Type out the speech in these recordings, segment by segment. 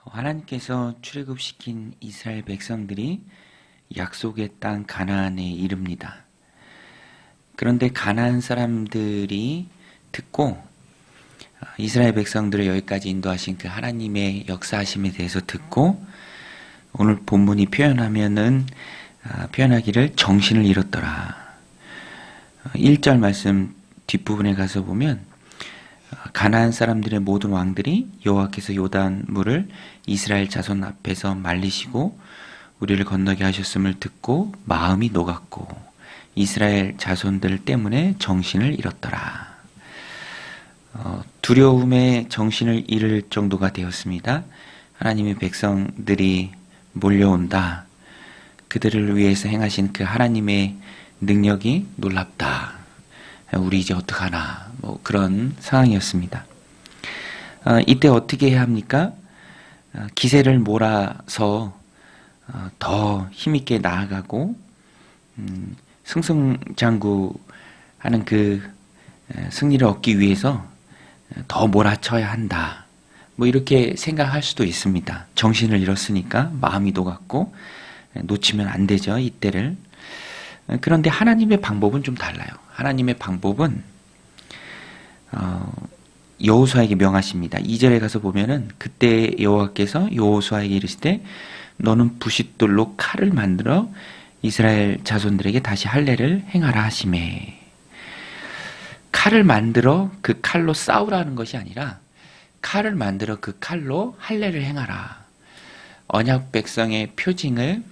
하나님께서 출애굽시킨 이스라엘 백성들이 약속의 땅 가나안에 이릅니다. 그런데 가나안 사람들이 듣고 이스라엘 백성들을 여기까지 인도하신 그 하나님의 역사하심에 대해서 듣고 오늘 본문이 표현하기를 정신을 잃었더라. 1절 말씀 뒷부분에 가서 보면 가나안 사람들의 모든 왕들이 여호와께서 요단 물을 이스라엘 자손 앞에서 말리시고 우리를 건너게 하셨음을 듣고 마음이 녹았고 이스라엘 자손들 때문에 정신을 잃었더라. 두려움에 정신을 잃을 정도가 되었습니다. 하나님의 백성들이 몰려온다. 그들을 위해서 행하신 그 하나님의 능력이 놀랍다. 우리 이제 어떡하나, 그런 상황이었습니다. 이때 어떻게 해야 합니까? 기세를 몰아서 더 힘있게 나아가고 승승장구하는 그 승리를 얻기 위해서 더 몰아쳐야 한다. 이렇게 생각할 수도 있습니다. 정신을 잃었으니까 마음이 녹았고 놓치면 안 되죠, 이때를. 그런데 하나님의 방법은 좀 달라요. 하나님의 방법은 여호수아에게 명하십니다. 2절에 가서 보면은 그때 여호와께서 여호수아에게 이르시되 너는 부싯돌로 칼을 만들어 이스라엘 자손들에게 다시 할례를 행하라 하시매. 칼을 만들어 그 칼로 싸우라는 것이 아니라 칼을 만들어 그 칼로 할례를 행하라. 언약 백성의 표징을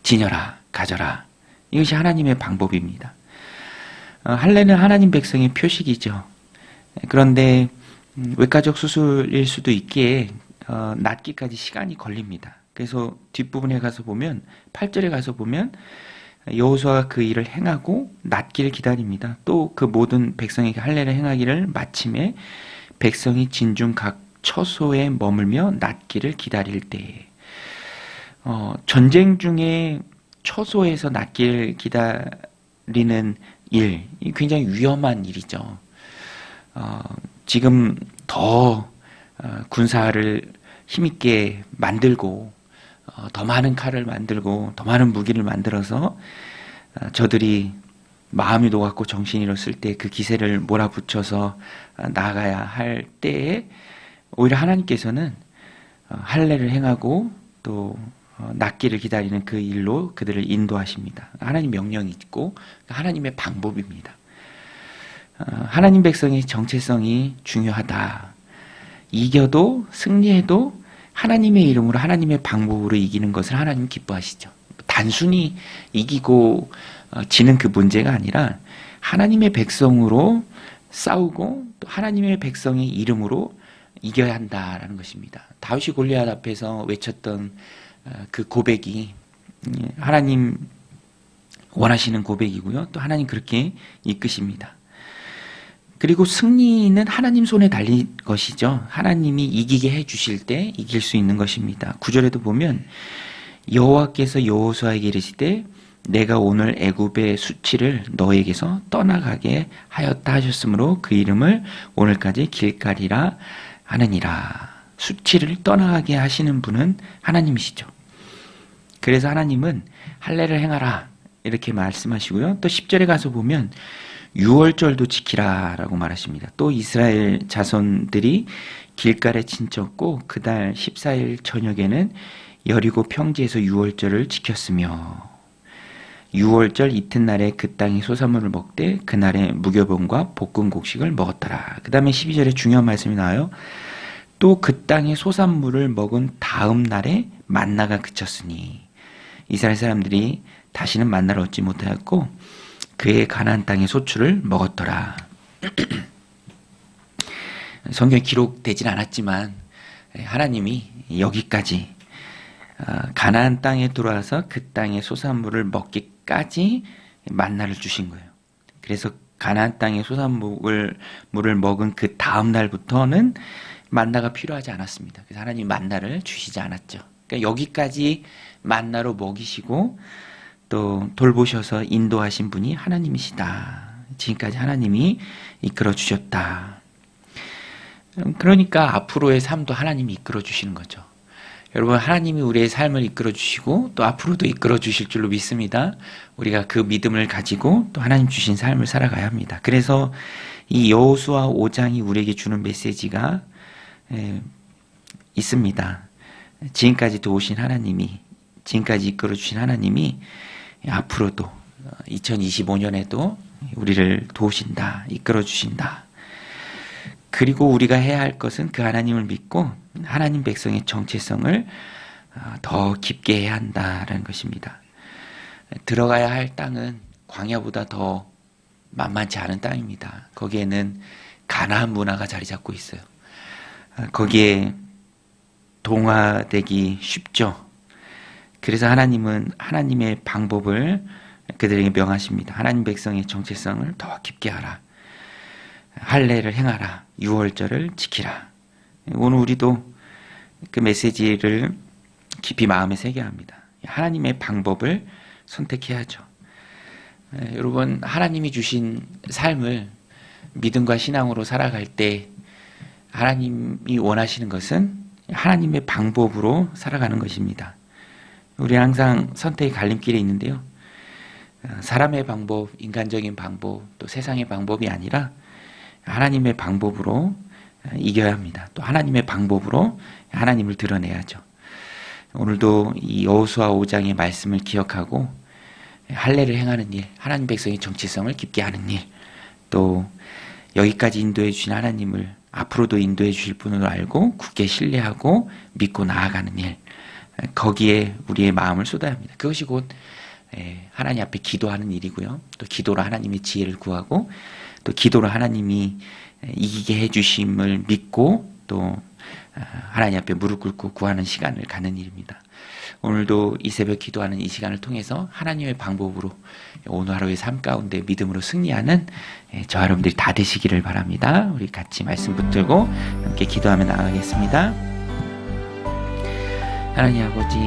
지녀라, 가져라. 이것이 하나님의 방법입니다. 할례는 하나님 백성의 표식이죠. 그런데 외과적 수술일 수도 있기에 낫기까지 시간이 걸립니다. 그래서 뒷부분에 가서 보면 8절에 가서 보면 여호수아가 그 일을 행하고 낫기를 기다립니다. 또 그 모든 백성에게 할례를 행하기를 마침에 백성이 진중 각 처소에 머물며 낫기를 기다릴 때에 전쟁 중에 처소에서 낫기를 기다리는 일, 굉장히 위험한 일이죠. 지금 더 군사를 힘있게 만들고 더 많은 칼을 만들고 더 많은 무기를 만들어서 저들이 마음이 녹았고 정신이 잃었을 때 그 기세를 몰아붙여서 나아가야 할 때에 오히려 하나님께서는 할례를 행하고 또 낫기를 기다리는 그 일로 그들을 인도하십니다. 하나님 명령이 있고 하나님의 방법입니다. 하나님 백성의 정체성이 중요하다. 이겨도 승리해도 하나님의 이름으로 하나님의 방법으로 이기는 것을 하나님 기뻐하시죠. 단순히 이기고 지는 그 문제가 아니라 하나님의 백성으로 싸우고 또 하나님의 백성의 이름으로 이겨야 한다라는 것입니다. 다윗이 골리앗 앞에서 외쳤던 그 고백이 하나님 원하시는 고백이고요. 또 하나님 그렇게 이끄십니다. 그리고 승리는 하나님 손에 달린 것이죠. 하나님이 이기게 해주실 때 이길 수 있는 것입니다. 9절에도 보면 여호와께서 여호수아에게 이르시되 내가 오늘 애굽의 수치를 너에게서 떠나가게 하였다 하셨으므로 그 이름을 오늘까지 길갈이라 하느니라. 수치를 떠나가게 하시는 분은 하나님이시죠. 그래서 하나님은 할례를 행하라 이렇게 말씀하시고요. 또 10절에 가서 보면 유월절도 지키라 라고 말하십니다. 또 이스라엘 자손들이 길갈에 진쳤고 그달 14일 저녁에는 여리고 평지에서 유월절을 지켰으며 유월절 이튿날에 그 땅의 소산물을 먹되 그날에 무교병과 볶은 곡식을 먹었더라. 그 다음에 12절에 중요한 말씀이 나와요. 또 그 땅의 소산물을 먹은 다음 날에 만나가 그쳤으니 이스라엘 사람들이 다시는 만나를 얻지 못하였고 그의 가나안 땅의 소출을 먹었더라. 성경에 기록되진 않았지만 하나님이 여기까지 가나안 땅에 들어와서 그 땅의 소산물을 먹기까지 만나를 주신 거예요. 그래서 가나안 땅의 소산물을 먹은 그 다음 날부터는 만나가 필요하지 않았습니다. 그래서 하나님이 만나를 주시지 않았죠. 그러니까 여기까지 만나로 먹이시고 또 돌보셔서 인도하신 분이 하나님이시다. 지금까지 하나님이 이끌어 주셨다. 그러니까 앞으로의 삶도 하나님이 이끌어 주시는 거죠. 여러분, 하나님이 우리의 삶을 이끌어 주시고 또 앞으로도 이끌어 주실 줄로 믿습니다. 우리가 그 믿음을 가지고 또 하나님 주신 삶을 살아가야 합니다. 그래서 이 여호수아 5장이 우리에게 주는 메시지가 있습니다. 지금까지 도우신 하나님이, 지금까지 이끌어 주신 하나님이 앞으로도 2025년에도 우리를 도우신다, 이끌어 주신다. 그리고 우리가 해야 할 것은 그 하나님을 믿고 하나님 백성의 정체성을 더 깊게 해야 한다라는 것입니다. 들어가야 할 땅은 광야보다 더 만만치 않은 땅입니다. 거기에는 가나안 문화가 자리 잡고 있어요. 거기에 동화되기 쉽죠. 그래서 하나님은 하나님의 방법을 그들에게 명하십니다. 하나님 백성의 정체성을 더 깊게 하라. 할례를 행하라. 유월절을 지키라. 오늘 우리도 그 메시지를 깊이 마음에 새겨야 합니다. 하나님의 방법을 선택해야죠. 여러분, 하나님이 주신 삶을 믿음과 신앙으로 살아갈 때 하나님이 원하시는 것은 하나님의 방법으로 살아가는 것입니다. 우리 항상 선택의 갈림길에 있는데요. 사람의 방법, 인간적인 방법, 또 세상의 방법이 아니라 하나님의 방법으로 이겨야 합니다. 또 하나님의 방법으로 하나님을 드러내야죠. 오늘도 이 여호수아 5장의 말씀을 기억하고 할례를 행하는 일, 하나님 백성의 정체성을 깊게 하는 일, 또 여기까지 인도해 주신 하나님을 앞으로도 인도해 주실 분으로 알고 굳게 신뢰하고 믿고 나아가는 일, 거기에 우리의 마음을 쏟아야 합니다. 그것이 곧 하나님 앞에 기도하는 일이고요. 또 기도로 하나님의 지혜를 구하고 또 기도로 하나님이 이기게 해주심을 믿고 또 하나님 앞에 무릎 꿇고 구하는 시간을 갖는 일입니다. 오늘도 이 새벽 기도하는 이 시간을 통해서 하나님의 방법으로 오늘 하루의 삶 가운데 믿음으로 승리하는 저와 여러분들이 다 되시기를 바랍니다. 우리 같이 말씀 붙들고 함께 기도하며 나가겠습니다. 하나님 아버지,